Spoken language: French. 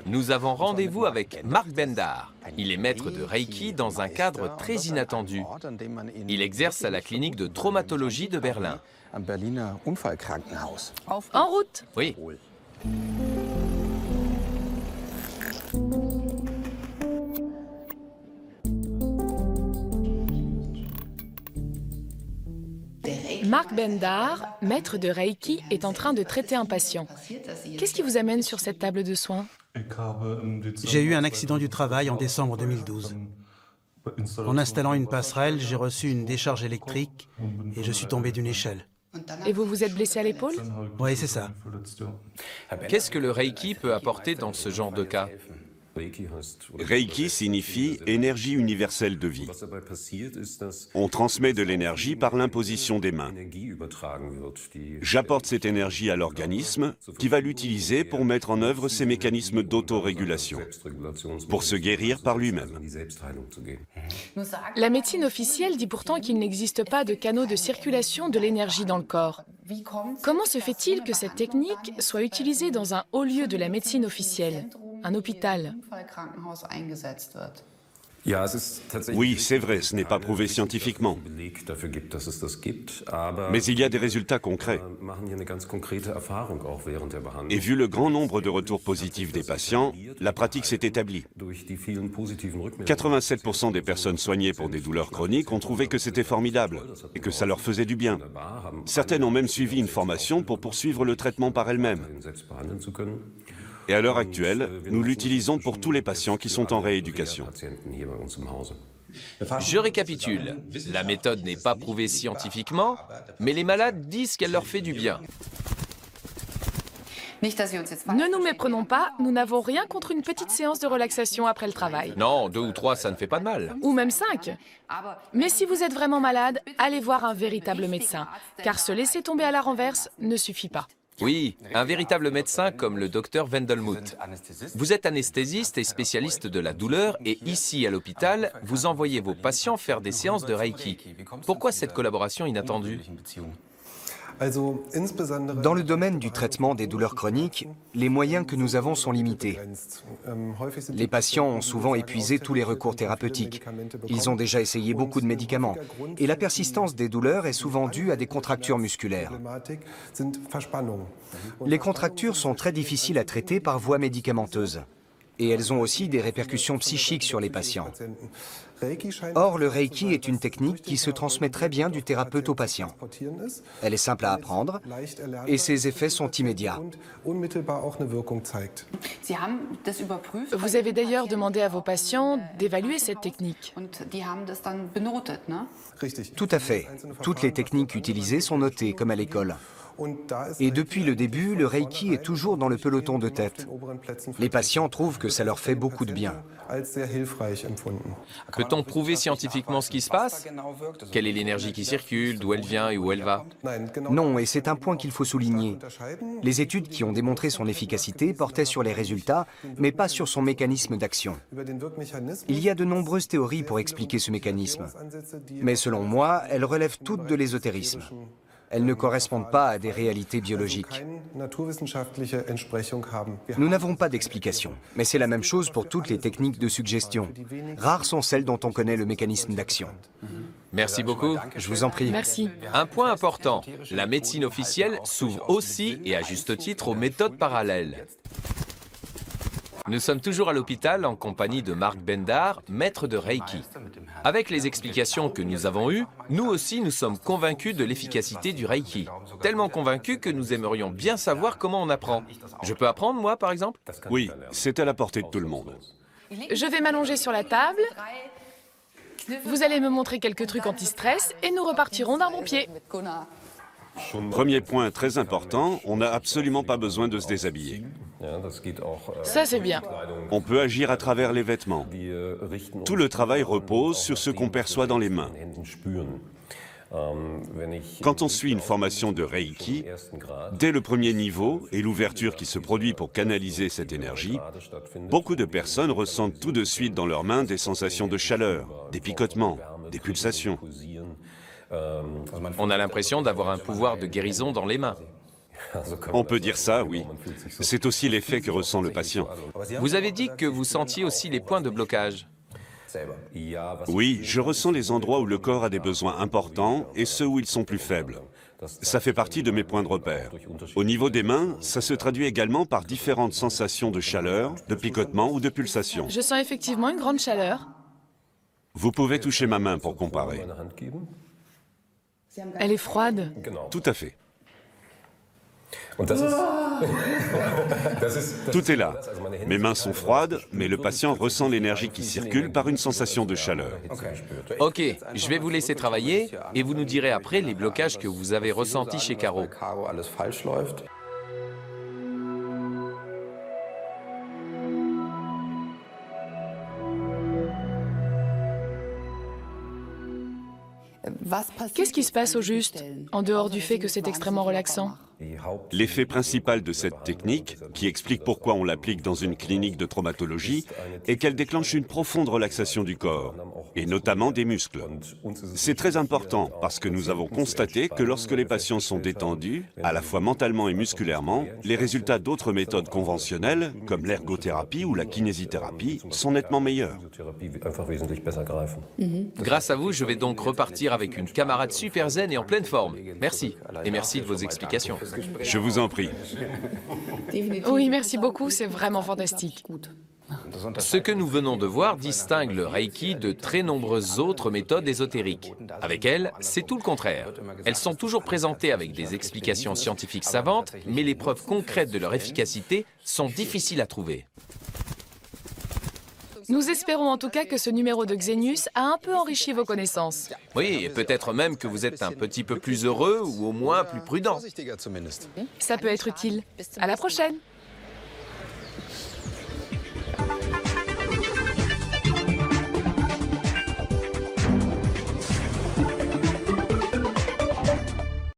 Nous avons rendez-vous avec Mark Bendar. Il est maître de Reiki dans un cadre très inattendu. Il exerce à la clinique de traumatologie de Berlin. En route. Oui. Mark Bendar, maître de Reiki, est en train de traiter un patient. Qu'est-ce qui vous amène sur cette table de soins? J'ai eu un accident du travail en décembre 2012. En installant une passerelle, j'ai reçu une décharge électrique et je suis tombé d'une échelle. Et vous vous êtes blessé à l'épaule? Oui, c'est ça. Qu'est-ce que le Reiki peut apporter dans ce genre de cas? Reiki signifie énergie universelle de vie. On transmet de l'énergie par l'imposition des mains. J'apporte cette énergie à l'organisme qui va l'utiliser pour mettre en œuvre ses mécanismes d'autorégulation, pour se guérir par lui-même. La médecine officielle dit pourtant qu'il n'existe pas de canaux de circulation de l'énergie dans le corps. Comment se fait-il que cette technique soit utilisée dans un haut lieu de la médecine officielle, un hôpital? Oui, c'est vrai, ce n'est pas prouvé scientifiquement. Mais il y a des résultats concrets. Et vu le grand nombre de retours positifs des patients, la pratique s'est établie. 87% des personnes soignées pour des douleurs chroniques ont trouvé que c'était formidable et que ça leur faisait du bien. Certaines ont même suivi une formation pour poursuivre le traitement par elles-mêmes. Et à l'heure actuelle, nous l'utilisons pour tous les patients qui sont en rééducation. Je récapitule. La méthode n'est pas prouvée scientifiquement, mais les malades disent qu'elle leur fait du bien. Ne nous méprenons pas, nous n'avons rien contre une petite séance de relaxation après le travail. Non, 2 ou 3, ça ne fait pas de mal. Ou même 5. Mais si vous êtes vraiment malade, allez voir un véritable médecin, car se laisser tomber à la renverse ne suffit pas. Oui, un véritable médecin comme le docteur Wendelmuth. Vous êtes anesthésiste et spécialiste de la douleur et ici, à l'hôpital, vous envoyez vos patients faire des séances de Reiki. Pourquoi cette collaboration inattendue? Dans le domaine du traitement des douleurs chroniques, les moyens que nous avons sont limités. Les patients ont souvent épuisé tous les recours thérapeutiques. Ils ont déjà essayé beaucoup de médicaments. Et la persistance des douleurs est souvent due à des contractures musculaires. Les contractures sont très difficiles à traiter par voie médicamenteuse. Et elles ont aussi des répercussions psychiques sur les patients. Or, le Reiki est une technique qui se transmet très bien du thérapeute au patient. Elle est simple à apprendre et ses effets sont immédiats. Vous avez d'ailleurs demandé à vos patients d'évaluer cette technique. Tout à fait. Toutes les techniques utilisées sont notées, comme à l'école. Et depuis le début, le Reiki est toujours dans le peloton de tête. Les patients trouvent que ça leur fait beaucoup de bien. Peut-on prouver scientifiquement ce qui se passe? Quelle est l'énergie qui circule, d'où elle vient et où elle va? Non, et c'est un point qu'il faut souligner. Les études qui ont démontré son efficacité portaient sur les résultats, mais pas sur son mécanisme d'action. Il y a de nombreuses théories pour expliquer ce mécanisme. Mais selon moi, elles relèvent toutes de l'ésotérisme. Elles ne correspondent pas à des réalités biologiques. Nous n'avons pas d'explication, mais c'est la même chose pour toutes les techniques de suggestion. Rares sont celles dont on connaît le mécanisme d'action. Merci beaucoup. Je vous en prie. Merci. Un point important, la médecine officielle s'ouvre aussi, et à juste titre, aux méthodes parallèles. Nous sommes toujours à l'hôpital en compagnie de Mark Bendar, maître de Reiki. Avec les explications que nous avons eues, nous aussi nous sommes convaincus de l'efficacité du Reiki. Tellement convaincus que nous aimerions bien savoir comment on apprend. Je peux apprendre, moi, par exemple? Oui, c'est à la portée de tout le monde. Je vais m'allonger sur la table. Vous allez me montrer quelques trucs anti-stress et nous repartirons d'un bon pied. Premier point très important, on n'a absolument pas besoin de se déshabiller. Ça, c'est bien. On peut agir à travers les vêtements. Tout le travail repose sur ce qu'on perçoit dans les mains. Quand on suit une formation de Reiki, dès le premier niveau et l'ouverture qui se produit pour canaliser cette énergie, beaucoup de personnes ressentent tout de suite dans leurs mains des sensations de chaleur, des picotements, des pulsations. On a l'impression d'avoir un pouvoir de guérison dans les mains. On peut dire ça, oui. C'est aussi l'effet que ressent le patient. Vous avez dit que vous sentiez aussi les points de blocage. Oui, je ressens les endroits où le corps a des besoins importants et ceux où ils sont plus faibles. Ça fait partie de mes points de repère. Au niveau des mains, ça se traduit également par différentes sensations de chaleur, de picotement ou de pulsation. Je sens effectivement une grande chaleur. Vous pouvez toucher ma main pour comparer. Elle est froide. Tout à fait. Tout est là. Mes mains sont froides, mais le patient ressent l'énergie qui circule par une sensation de chaleur. Ok, je vais vous laisser travailler et vous nous direz après les blocages que vous avez ressentis chez Caro. Qu'est-ce qui se passe au juste, en dehors du fait que c'est extrêmement relaxant? L'effet principal de cette technique, qui explique pourquoi on l'applique dans une clinique de traumatologie, est qu'elle déclenche une profonde relaxation du corps, et notamment des muscles. C'est très important parce que nous avons constaté que lorsque les patients sont détendus, à la fois mentalement et musculairement, les résultats d'autres méthodes conventionnelles, comme l'ergothérapie ou la kinésithérapie, sont nettement meilleurs. Grâce à vous, je vais donc repartir avec une camarade super zen et en pleine forme. Merci. Et merci de vos explications. Je vous en prie. Oui, merci beaucoup, c'est vraiment fantastique. Ce que nous venons de voir distingue le Reiki de très nombreuses autres méthodes ésotériques. Avec elles, c'est tout le contraire. Elles sont toujours présentées avec des explications scientifiques savantes, mais les preuves concrètes de leur efficacité sont difficiles à trouver. Nous espérons en tout cas que ce numéro de Xenius a un peu enrichi vos connaissances. Oui, et peut-être même que vous êtes un petit peu plus heureux ou au moins plus prudent. Ça peut être utile. À la prochaine!